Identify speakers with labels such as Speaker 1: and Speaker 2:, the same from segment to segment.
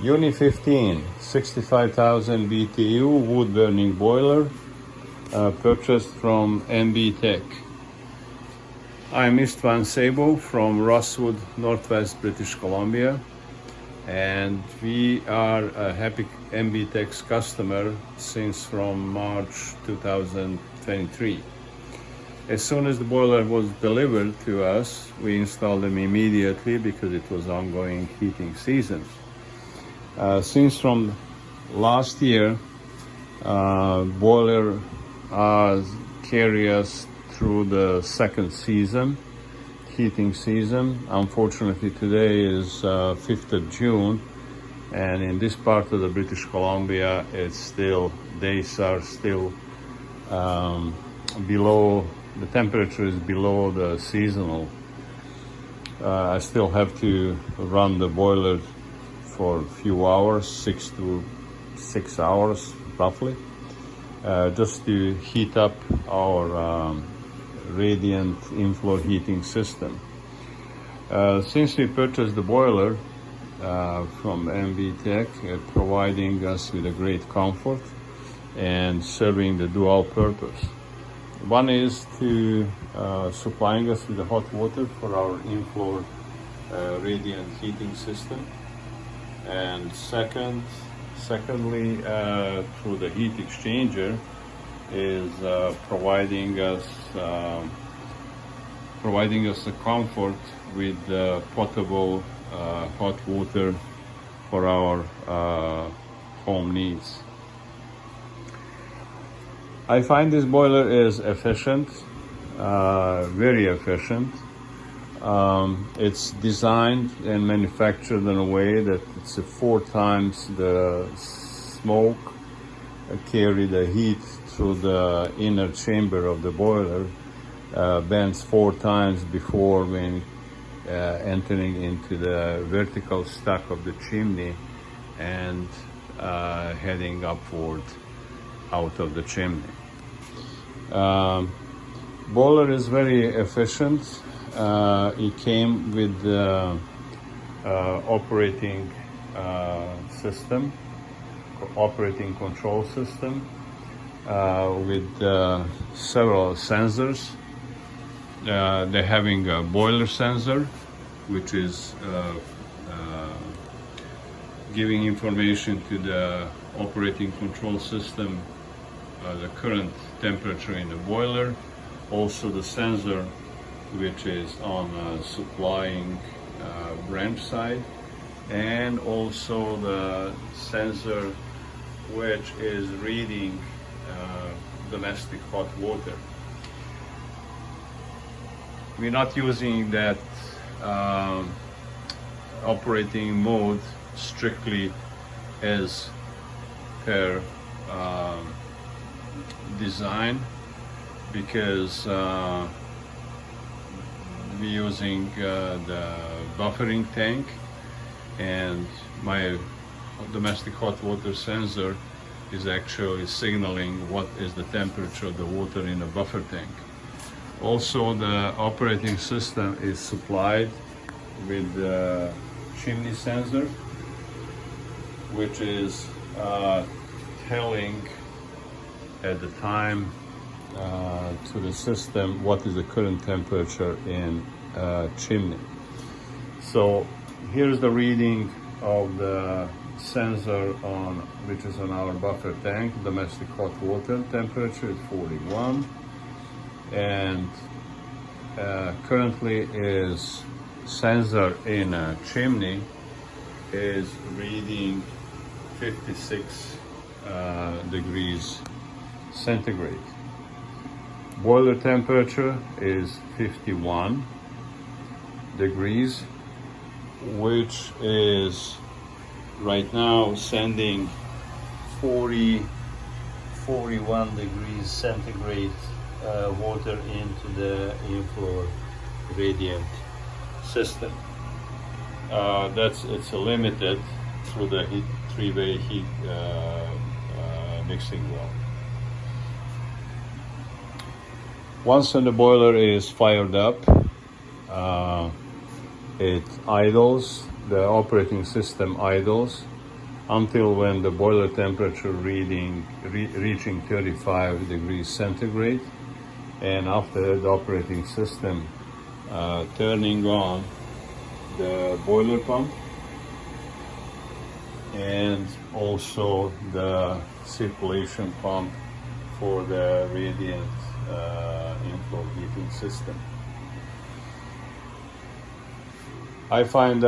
Speaker 1: UNI-15 65,000 BTU wood burning boiler purchased from Mbtek. I'm Istvan Sabo from Rosswood, Northwest British Columbia, and we are a happy Mbtek's customer since from March 2023. As soon as the boiler was delivered to us, we installed them immediately because it was ongoing heating season. Since from last year, boiler carry us through the second season, heating season. Unfortunately, today is 5th of June, and in this part of the British Columbia, days are still below, the temperature is below the seasonal. I still have to run the boiler for a few hours, 6 hours roughly, just to heat up our radiant inflow heating system. Since we purchased the boiler from Mbtek, providing us with a great comfort and serving the dual purpose. One is to supplying us with the hot water for our inflow radiant heating system, and secondly, through the heat exchanger, is providing us the comfort with potable hot water for our home needs. I find this boiler is efficient, very efficient. It's designed and manufactured in a way that it's 4 times the smoke carry the heat through the inner chamber of the boiler, bends 4 times before when entering into the vertical stack of the chimney and heading upward out of the chimney. Boiler is very efficient. It came with the operating control system with several sensors. They're having a boiler sensor, which is giving information to the operating control system, the current temperature in the boiler. Also the sensor which is on supplying branch side, and also the sensor which is reading domestic hot water. We're not using that operating mode strictly as per design, because we're using the buffering tank, and my domestic hot water sensor is actually signaling what is the temperature of the water in a buffer tank. Also, the operating system is supplied with the chimney sensor, which is telling at the time to the system what is the current temperature in chimney. So here's the reading of the sensor which is on our buffer tank. Domestic hot water temperature is 41, and currently is sensor in a chimney is reading 56 degrees centigrade. Boiler temperature is 51 degrees, which is right now sending 41 degrees centigrade water into the inflow radiant system. It's limited through the three-way heat mixing well. Once when the boiler is fired up, it idles, the operating system idles until when the boiler temperature reaching 35 degrees centigrade, and after the operating system turning on the boiler pump and also the circulation pump for the radiant inflow heating system. I find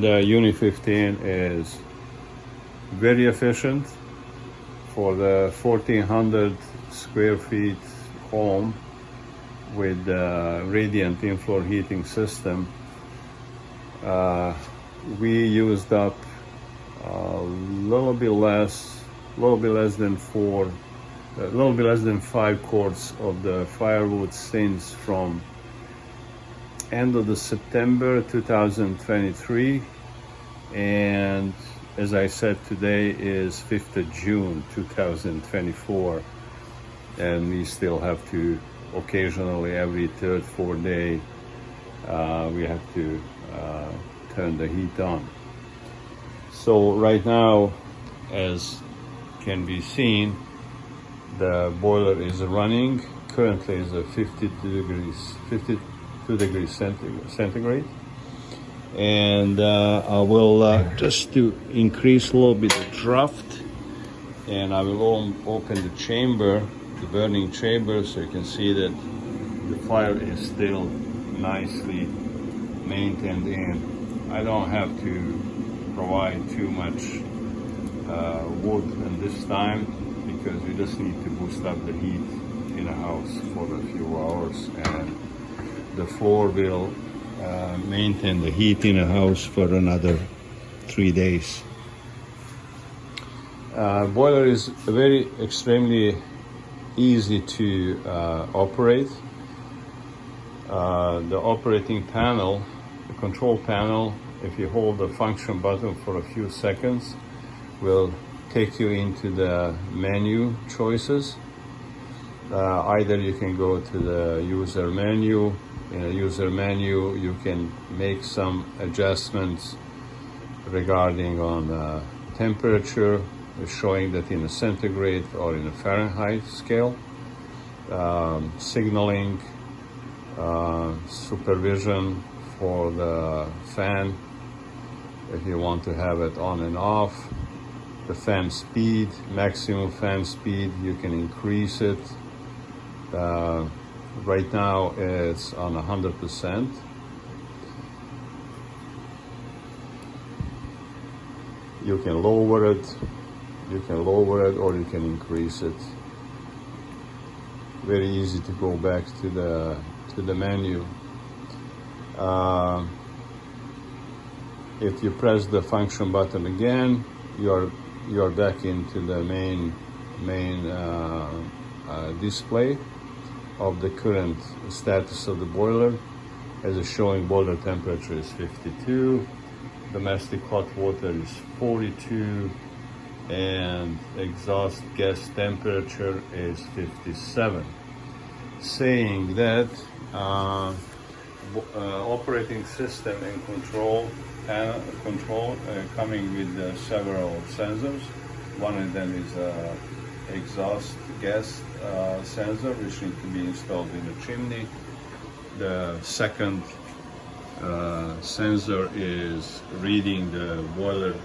Speaker 1: UNI-15 is very efficient for the 1400 square feet home with the radiant inflow heating system. We used up a little bit less than 5 quarts of the firewood since from end of the September 2023, and as I said, today is 5th of June 2024, and we still have to occasionally, every third, fourth day, we have to turn the heat on. So right now, as can be seen, the boiler is running. Currently is a 52 degrees centigrade, and I will just to increase a little bit the draft, and I will open the chamber, the burning chamber, so you can see that the fire is still nicely maintained in. I don't have to provide too much wood in this time, because we just need to boost up the heat in a house for a few hours, and the floor will maintain the heat in a house for another 3 days. Boiler is very extremely easy to operate. The operating panel, the control panel, if you hold the function button for a few seconds, will take you into the menu choices. Either you can go to the user menu. In a user menu, you can make some adjustments regarding on temperature, showing that in a centigrade or in a Fahrenheit scale, signaling, supervision for the fan, if you want to have it on and off, the fan speed, maximum fan speed, you can increase it. Right now it's on 100%. You can lower it, or you can increase it. Very easy to go back to the menu. If you press the function button again, you're back into the main display of the current status of the boiler. As it's showing, boiler temperature is 52, domestic hot water is 42, and exhaust gas temperature is 57, saying that operating system and control coming with several sensors. One of them is exhaust gas sensor, which needs to be installed in the chimney. The second sensor is reading the boiler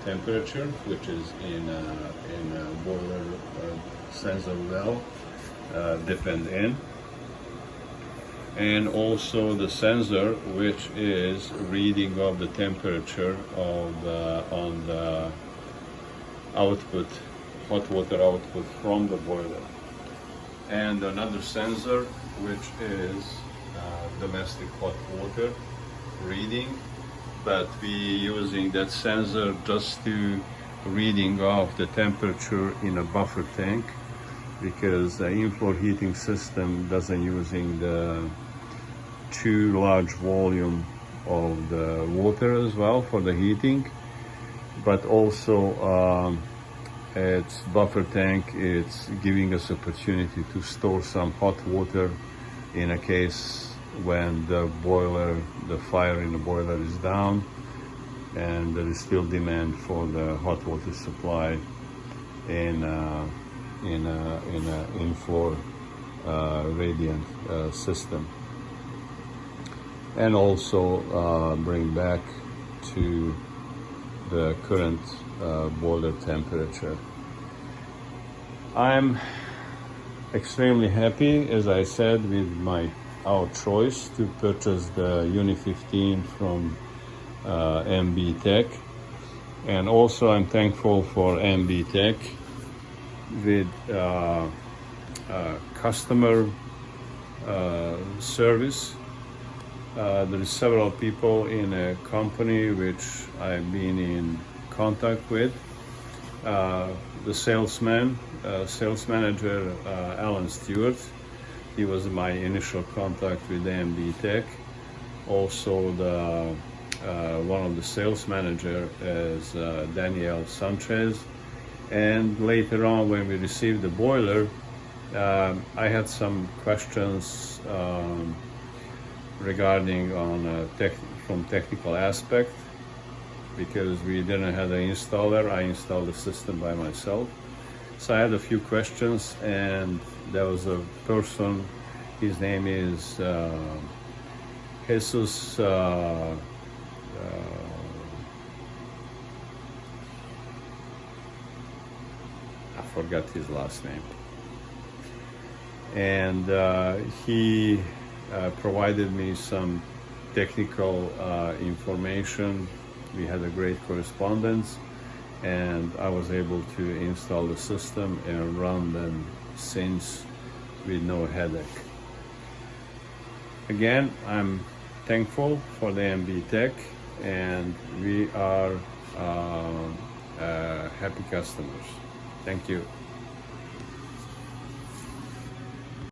Speaker 1: temperature, which is in a boiler sensor valve depend in, and also the sensor which is reading of the temperature of on the output, hot water output from the boiler, and another sensor which is domestic hot water reading, but we using that sensor just to reading of the temperature in a buffer tank, because the inflow heating system doesn't using the too large volume of the water as well for the heating, but also it's buffer tank, it's giving us opportunity to store some hot water in a case when the boiler, the fire in the boiler is down. and there is still demand for the hot water supply in in-floor radiant system, and also bring back to the current boiler temperature. I'm extremely happy, as I said, with our choice to purchase the UNI-15 from Mbtek, and also I'm thankful for Mbtek with customer service. There is several people in a company which I've been in contact with. The sales manager, Alan Stewart, he was my initial contact with Mbtek. Also, one of the sales manager is Daniel Sanchez. And later on, when we received the boiler, I had some questions regarding from technical aspect, because we didn't have an installer. I installed the system by myself. So I had a few questions, and there was a person, his name is Jesus, I forgot his last name. And he provided me some technical information. We had a great correspondence, and I was able to install the system and run them since with no headache. Again, I'm thankful for the Mbtek, and we are happy customers. Thank you.